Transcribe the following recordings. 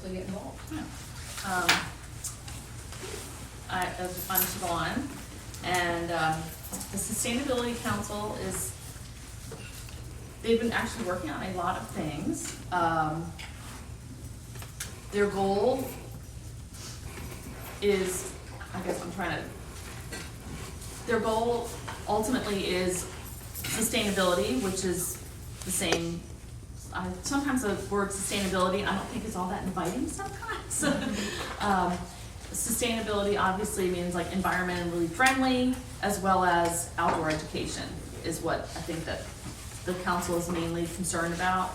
hopefully get involved. Yeah. I'm Siobhan, and the Sustainability Council they've been actually working on a lot of things. Their goal is, their goal ultimately is sustainability, which is the same. Sometimes the word sustainability, I don't think is all that inviting sometimes. Sustainability obviously means like environmentally friendly, as well as outdoor education is what I think that the council is mainly concerned about.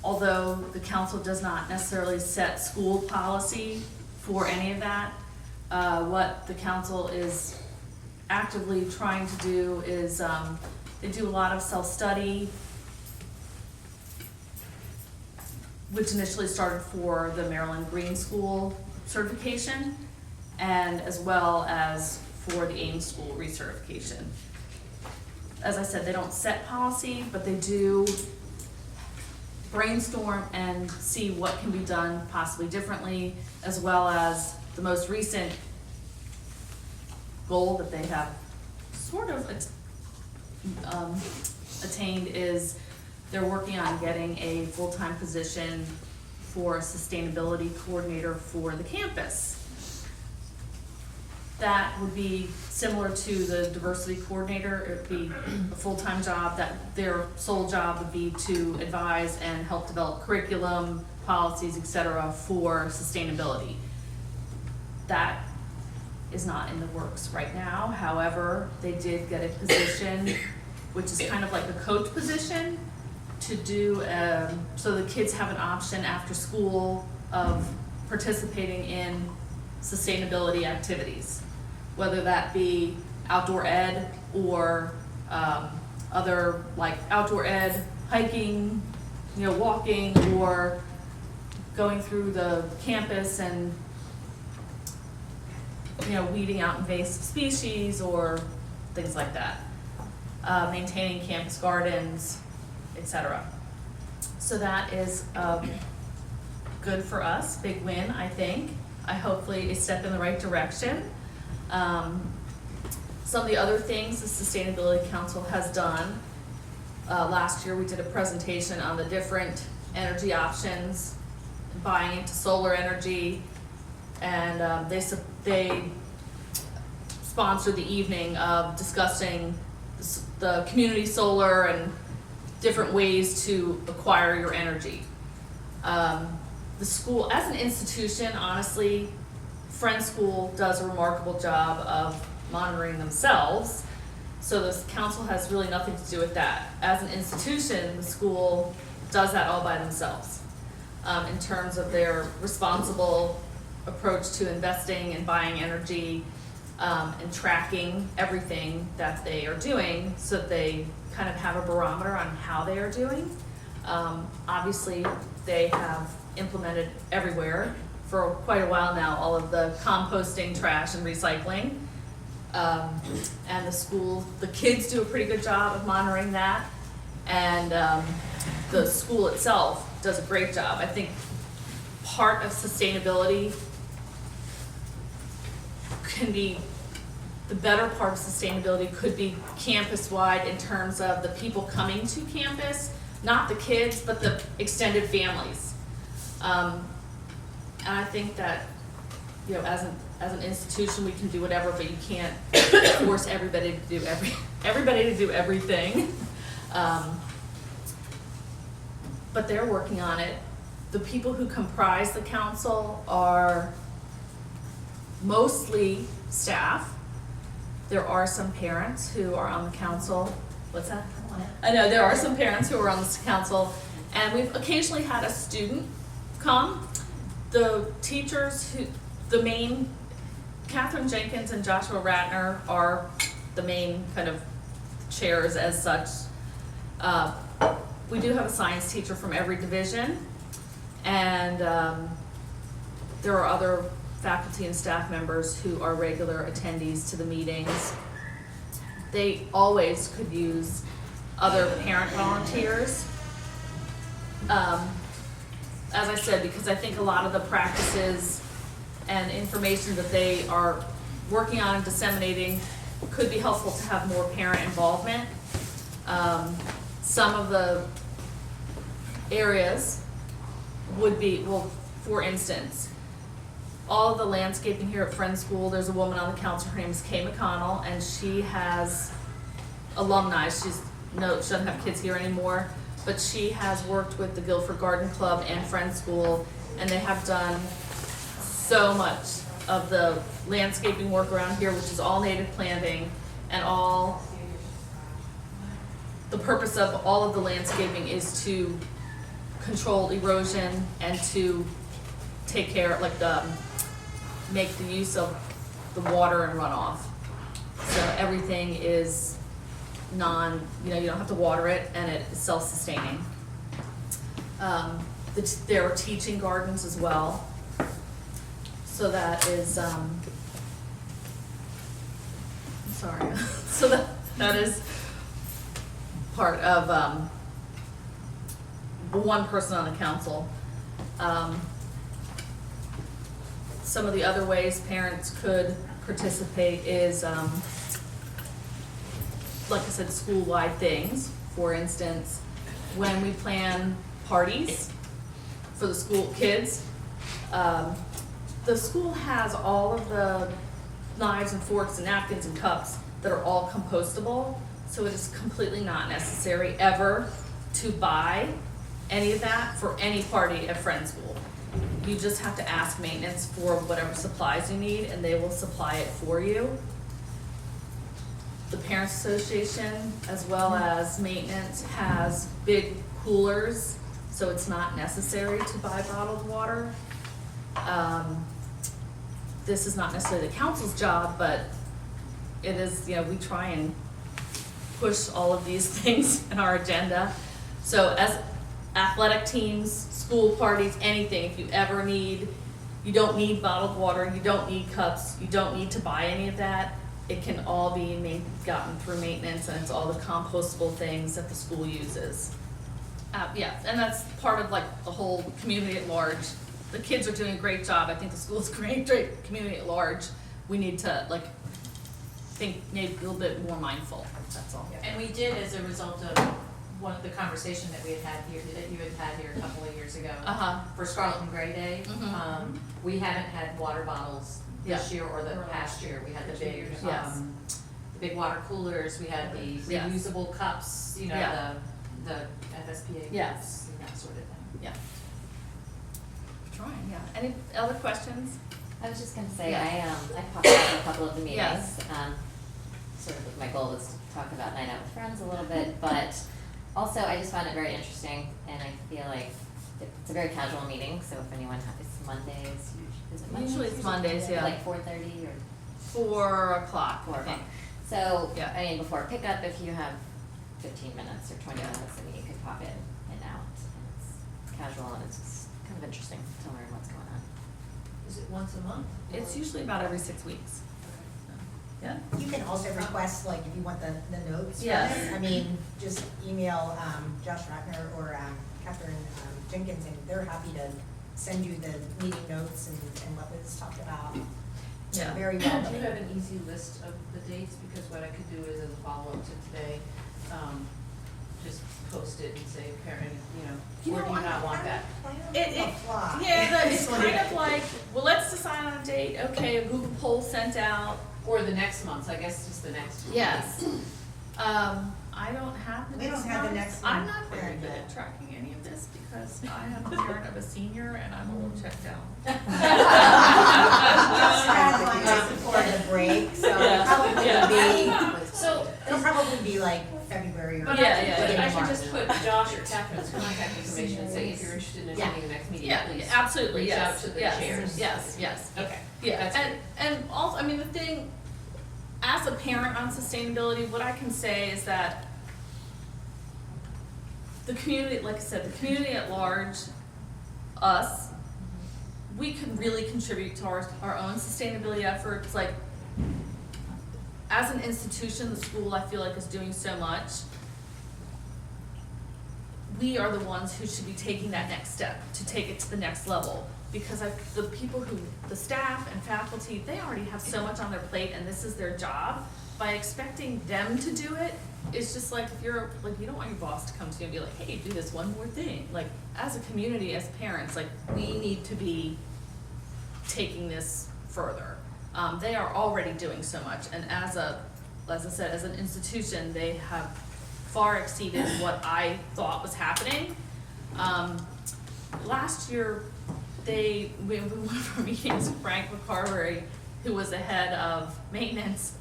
Although the council does not necessarily set school policy for any of that, what the council is actively trying to do is they do a lot of self-study, which initially started for the Maryland Green School certification, and as well as for the AIM School recertification. As I said, they don't set policy, but they do brainstorm and see what can be done possibly differently, as well as the most recent goal that they have sort of attained is they're working on getting a full-time position for a sustainability coordinator for the campus. That would be similar to the diversity coordinator. It would be a full-time job that their sole job would be to advise and help develop curriculum, policies, etc. for sustainability. That is not in the works right now. However, they did get a position, which is kind of like a coach position, to do, so the kids have an option after school of participating in sustainability activities, whether that be outdoor ed or other like outdoor ed, hiking, walking, or going through the campus and weeding out invasive species or things like that, maintaining campus gardens, etc. So that is good for us, big win, I think. Hopefully a step in the right direction. Some of the other things the Sustainability Council has done, last year we did a presentation on the different energy options, buying into solar energy, and they sponsored the evening of discussing the community solar and different ways to acquire your energy. The school, as an institution, honestly, Friends School does a remarkable job of monitoring themselves, so the council has really nothing to do with that. As an institution, the school does that all by themselves in terms of their responsible approach to investing and buying energy and tracking everything that they are doing, so that they kind of have a barometer on how they are doing. Obviously, they have implemented everywhere for quite a while now all of the composting, trash, and recycling. And the kids do a pretty good job of monitoring that, and the school itself does a great job. I think part of sustainability can be, the better part of sustainability could be campus-wide in terms of the people coming to campus, not the kids, but the extended families. And I think that, as an institution, we can do whatever, but you can't force everybody to do everything. But they're working on it. The people who comprise the council are mostly staff. There are some parents who are on the council. What's that? I know there are some parents who are on this council, and we've occasionally had a student come. The teachers Catherine Jenkins and Joshua Ratner are the main kind of chairs as such. We do have a science teacher from every division, and there are other faculty and staff members who are regular attendees to the meetings. They always could use other parent volunteers. as I said, because I think a lot of the practices and information that they are working on and disseminating could be helpful to have more parent involvement. Some of the areas would be, well, for instance, all of the landscaping here at Friends School, there's a woman on the council, her name is Kay McConnell, and she has alumni. She doesn't have kids here anymore, but she has worked with the Guilford Garden Club and Friends School, and they have done so much of the landscaping work around here, which is all native planting, and all, the purpose of all of the landscaping is to control erosion and to take care, like make the use of the water and runoff. So everything is you don't have to water it, and it is self-sustaining. There are teaching gardens as well. So that is, I'm sorry, so that is part of one person on the council. Some of the other ways parents could participate is, like I said, school-wide things. For instance, when we plan parties for the school kids, the school has all of the knives and forks and napkins and cups that are all compostable, so it is completely not necessary ever to buy any of that for any party at Friends School. You just have to ask maintenance for whatever supplies you need, and they will supply it for you. The Parents Association, as well as maintenance, has big coolers, so it's not necessary to buy bottled water. This is not necessarily the council's job, but it is, we try and push all of these things in our agenda. So as athletic teams, school parties, anything, if you ever need, you don't need bottled water, you don't need cups, you don't need to buy any of that. It can all be gotten through maintenance, and it's all the compostable things that the school uses. Yeah, and that's part of like the whole community at large. The kids are doing a great job. I think the school's great community at large. We need to think maybe a little bit more mindful, that's all. And we did, as a result of one of the conversation that we had here, that you had had here a couple of years ago. For Scarlet and Gray Day, we haven't had water bottles this year or the past year. We had the big water coolers, we had the reusable cups, the FSPA cups and that sort of thing. Yeah. Trying, Any other questions? I was just gonna say, I popped out at a couple of the meetings. Sort of my goal was to talk about Night Out with Friends a little bit, but also I just found it very interesting, and I feel like it's a very casual meeting, so if anyone it's Mondays, is it Mondays? Usually it's Mondays, Like 4:30 or? 4 o'clock. 4 o'clock. So, I mean, before pickup, if you have 15 minutes or 20 minutes, I mean, you could pop in and out, and it's casual, and it's just kind of interesting to learn what's going on. Is it once a month? It's usually about every 6 weeks. Yeah. You can also request, like, if you want the notes. Yes. From it. I mean, just email Josh Ratner or Catherine Jenkins, and they're happy to send you the meeting notes and what was talked about. Yeah. Very Do well. you have an easy list of the dates? Because what I could do is, as a follow-up to today, just post it and say, parent, or do you not want that? It's kind of like, well, let's decide on a date. Okay, a Google poll sent out. Or the next month, I guess just the next month. Yes. I don't have the We next don't have the month. next I'm one not very planned good yet. at tracking any of this because I am a parent of a senior and I'm a little checked out. Just kind of like before the break, so it'll probably be like February or. But Yeah, I should just put Josh or Catherine's contact information and say, if you're interested in attending the next meeting, please. Absolutely, reach yes. out to the yes, chairs. Yes. Okay. Yeah, That's and also, I mean, the thing, as a parent on sustainability, what I can say is that the community, like I said, the community at large, us, we can really contribute to our own sustainability efforts. Like, as an institution, the school, I feel like, is doing so much. we are the ones who should be taking that next step, to take it to the next level. Because the people who, the staff and faculty, they already have so much on their plate and this is their job. By expecting them to do it, it's just like, if you're, like, you don't want your boss to come to you and be like, hey, do this one more thing. Like, as a community, as parents, like, we need to be taking this further. They are already doing so much, and as I said, as an institution, they have far exceeded what I thought was happening. Last year, we one of our meetings, Frank McCarvery, who was the head of maintenance,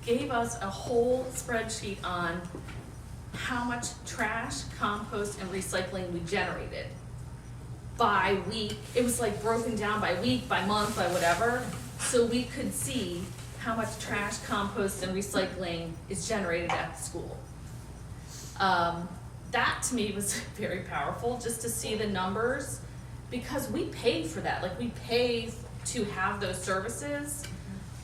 gave us a whole spreadsheet on how much trash, compost, and recycling we generated by week. It was like broken down by week, by month, by whatever, so we could see how much trash, compost, and recycling is generated at the school. That to me was very powerful, just to see the numbers, because we paid for that. Like, we pay to have those services,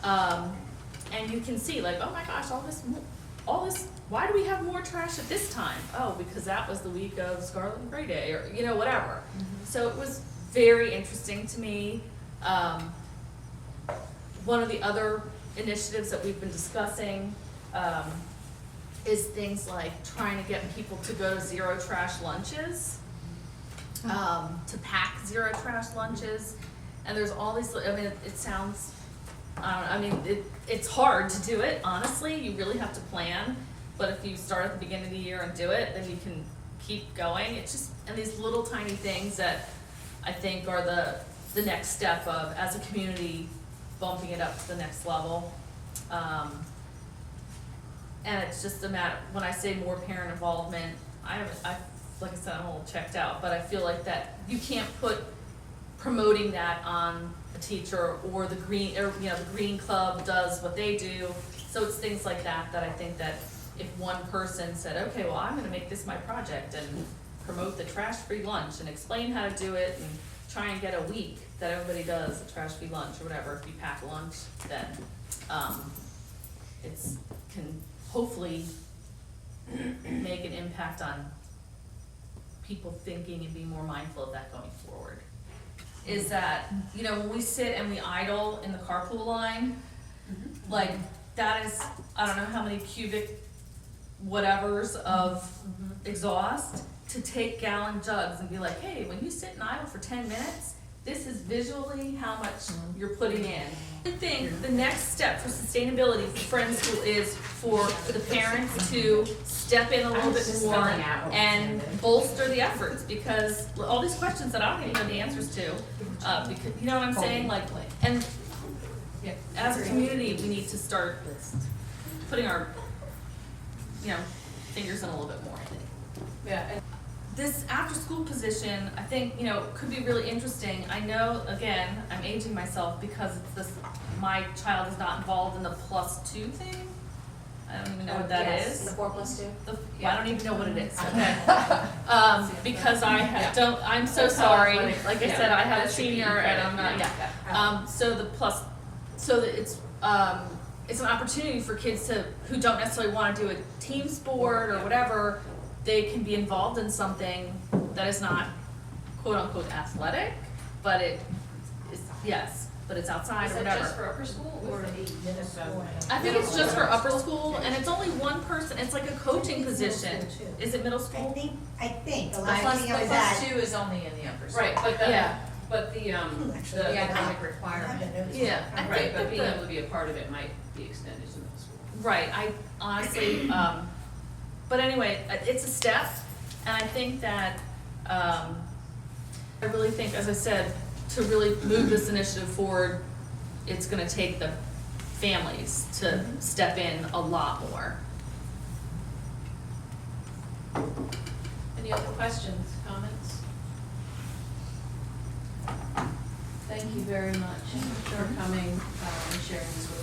and you can see, like, oh my gosh, all this, why do we have more trash at this time? Oh, because that was the week of Scarlet and Gray Day, or, you know, whatever. So it was very interesting to me. One of the other initiatives that we've been discussing is things like trying to get people to go to zero trash lunches, to pack zero trash lunches. And there's all these, I mean, it sounds, it's hard to do it, honestly. You really have to plan. But if you start at the beginning of the year and do it, then you can keep going. It's just, and these little tiny things that I think are the next step of, as a community, bumping it up to the next level. And it's just a matter, when I say more parent involvement, like I said, I'm a little checked out, but I feel like that you can't put promoting that on a teacher, or the green, or, you know, the green club does what they do. So it's things like that I think that if one person said, okay, well, I'm gonna make this my project and promote the trash-free lunch and explain how to do it and try and get a week that everybody does a trash-free lunch or whatever, if you pack a lunch, then it's can hopefully make an impact on people thinking and being more mindful of that going forward. Is that, you know, when we sit and we idle in the carpool line, like, that is, I don't know how many cubic whatevers of exhaust, to take gallon jugs and be like, hey, when you sit and idle for 10 minutes, this is visually how much you're putting in. I think the next step for sustainability for Friends School is for the parents to step in a little bit more and bolster the efforts, because all these questions that I don't even know the answers to, because, you know what I'm saying? Like, and as a community, we need to start putting our, you know, fingers in a little bit more, I think. Yeah. This after-school position, I think, you know, could be really interesting. I know, again, I'm aging myself because it's this, my child is not involved in the +2 thing. I don't even know what that is. The 4+2? I don't even know what it is, okay? Because I'm so sorry. Like I said, I have a senior and I'm not, so that it's an opportunity for kids who don't necessarily want to do a team sport or whatever. They can be involved in something that is not quote-unquote athletic, but it is, yes, but it's outside or whatever. Is it just for upper school or? I think it's just for upper school, and it's only one person, it's like a coaching position. Is it middle school? I think, the The last meeting I was at. +2 is only in the upper school. Right, but the, But the academic requirement. yeah, I right, think but that being able to be a part of it might be extended to middle school. right, I honestly, but anyway, it's a step, and I think that, I really think, as I said, to really move this initiative forward, it's gonna take the families to step in a lot more. Any other questions, comments? Thank you very much for coming and sharing this with